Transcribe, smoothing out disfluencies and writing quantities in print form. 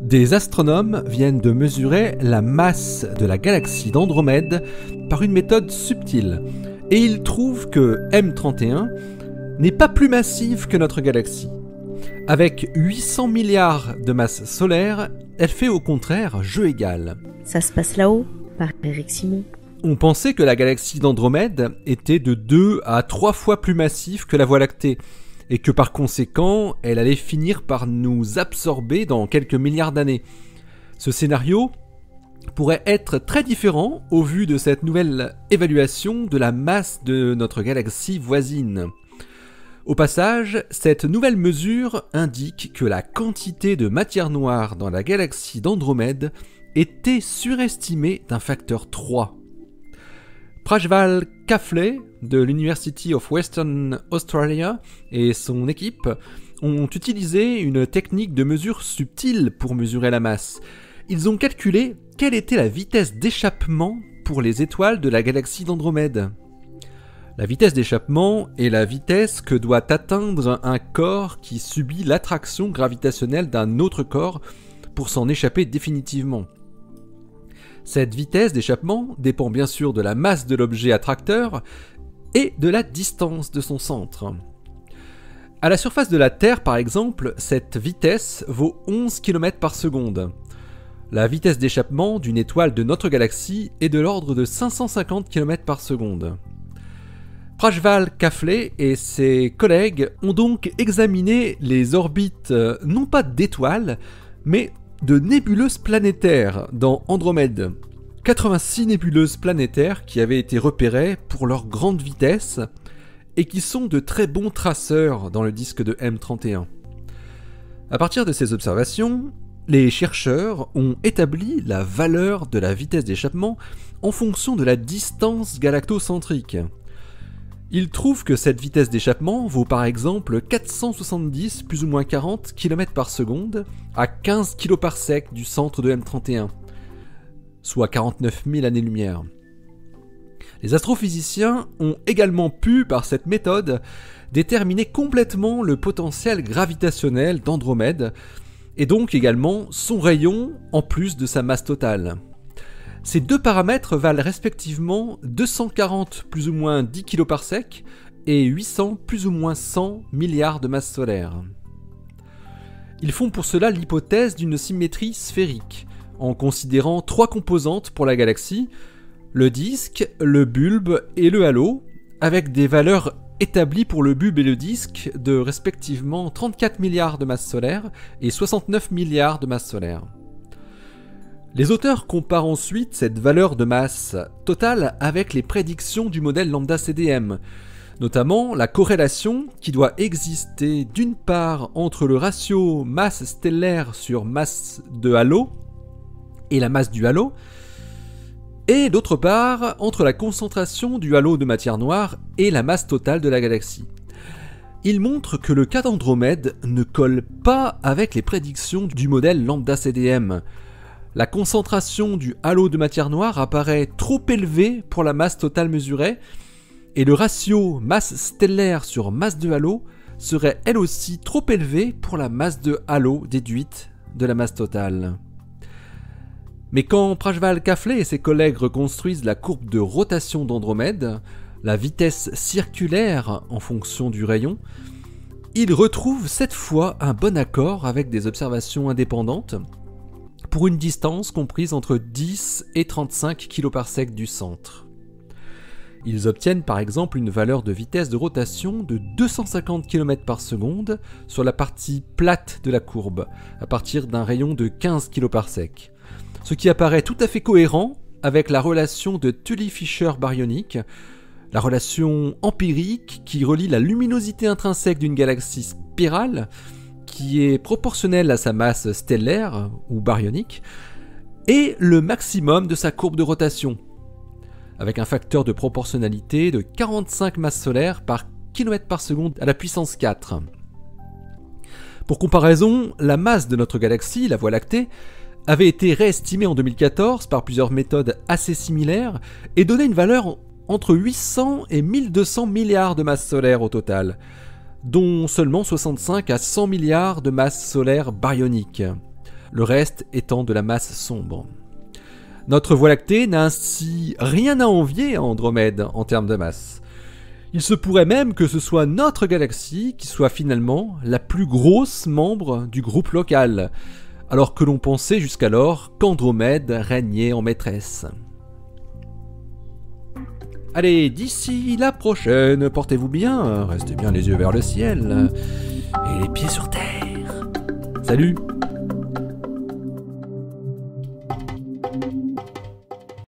Des astronomes viennent de mesurer la masse de la galaxie d'Andromède par une méthode subtile, et ils trouvent que M31 n'est pas plus massive que notre galaxie. Avec 800 milliards de masse solaire, elle fait au contraire jeu égal. Ça se passe là-haut, par Eric Simon. On pensait que la galaxie d'Andromède était de 2 à 3 fois plus massive que la Voie lactée, et que par conséquent, elle allait finir par nous absorber dans quelques milliards d'années. Ce scénario pourrait être très différent au vu de cette nouvelle évaluation de la masse de notre galaxie voisine. Au passage, cette nouvelle mesure indique que la quantité de matière noire dans la galaxie d'Andromède était surestimée d'un facteur 3. Prajval Kafle de l'University of Western Australia et son équipe ont utilisé une technique de mesure subtile pour mesurer la masse. Ils ont calculé quelle était la vitesse d'échappement pour les étoiles de la galaxie d'Andromède. La vitesse d'échappement est la vitesse que doit atteindre un corps qui subit l'attraction gravitationnelle d'un autre corps pour s'en échapper définitivement. Cette vitesse d'échappement dépend bien sûr de la masse de l'objet attracteur et de la distance de son centre. À la surface de la Terre, par exemple, cette vitesse vaut 11 km par seconde. La vitesse d'échappement d'une étoile de notre galaxie est de l'ordre de 550 km par seconde. Prajval Kafle et ses collègues ont donc examiné les orbites non pas d'étoiles, mais de nébuleuses planétaires dans Andromède. 86 nébuleuses planétaires qui avaient été repérées pour leur grande vitesse et qui sont de très bons traceurs dans le disque de M31. À partir de ces observations, les chercheurs ont établi la valeur de la vitesse d'échappement en fonction de la distance galactocentrique. Ils trouvent que cette vitesse d'échappement vaut par exemple 470 plus ou moins 40 km par seconde à 15 kg par sec du centre de M31, soit 49 000 années-lumière. Les astrophysiciens ont également pu, par cette méthode, déterminer complètement le potentiel gravitationnel d'Andromède et donc également son rayon en plus de sa masse totale. Ces deux paramètres valent respectivement 240 plus ou moins 10 kg par sec et 800 plus ou moins 100 milliards de masse solaire. Ils font pour cela l'hypothèse d'une symétrie sphérique, en considérant 3 composantes pour la galaxie, le disque, le bulbe et le halo, avec des valeurs établies pour le bulbe et le disque de respectivement 34 milliards de masse solaire et 69 milliards de masse solaire. Les auteurs comparent ensuite cette valeur de masse totale avec les prédictions du modèle lambda CDM, notamment la corrélation qui doit exister d'une part entre le ratio masse stellaire sur masse de halo et la masse du halo, et d'autre part entre la concentration du halo de matière noire et la masse totale de la galaxie. Ils montrent que le cas d'Andromède ne colle pas avec les prédictions du modèle lambda CDM. La concentration du halo de matière noire apparaît trop élevée pour la masse totale mesurée, et le ratio masse stellaire sur masse de halo serait elle aussi trop élevé pour la masse de halo déduite de la masse totale. Mais quand Prajval Kafle et ses collègues reconstruisent la courbe de rotation d'Andromède, la vitesse circulaire en fonction du rayon, ils retrouvent cette fois un bon accord avec des observations indépendantes pour une distance comprise entre 10 et 35 kg par sec du centre. Ils obtiennent par exemple une valeur de vitesse de rotation de 250 km par seconde sur la partie plate de la courbe, à partir d'un rayon de 15 kg par sec. Ce qui apparaît tout à fait cohérent avec la relation de Tully-Fisher baryonique, la relation empirique qui relie la luminosité intrinsèque d'une galaxie spirale, qui est proportionnelle à sa masse stellaire ou baryonique, et le maximum de sa courbe de rotation, avec un facteur de proportionnalité de 45 masses solaires par km par seconde à la puissance 4. Pour comparaison, la masse de notre galaxie, la Voie lactée, avait été réestimée en 2014 par plusieurs méthodes assez similaires et donnait une valeur entre 800 et 1200 milliards de masses solaires au total. dont seulement 65 à 100 milliards de masse solaire baryonique, le reste étant de la masse sombre. Notre Voie lactée n'a ainsi rien à envier à Andromède en termes de masse. Il se pourrait même que ce soit notre galaxie qui soit finalement la plus grosse membre du groupe local, alors que l'on pensait jusqu'alors qu'Andromède régnait en maîtresse. Allez, d'ici la prochaine, portez-vous bien, restez bien les yeux vers le ciel et les pieds sur terre. Salut!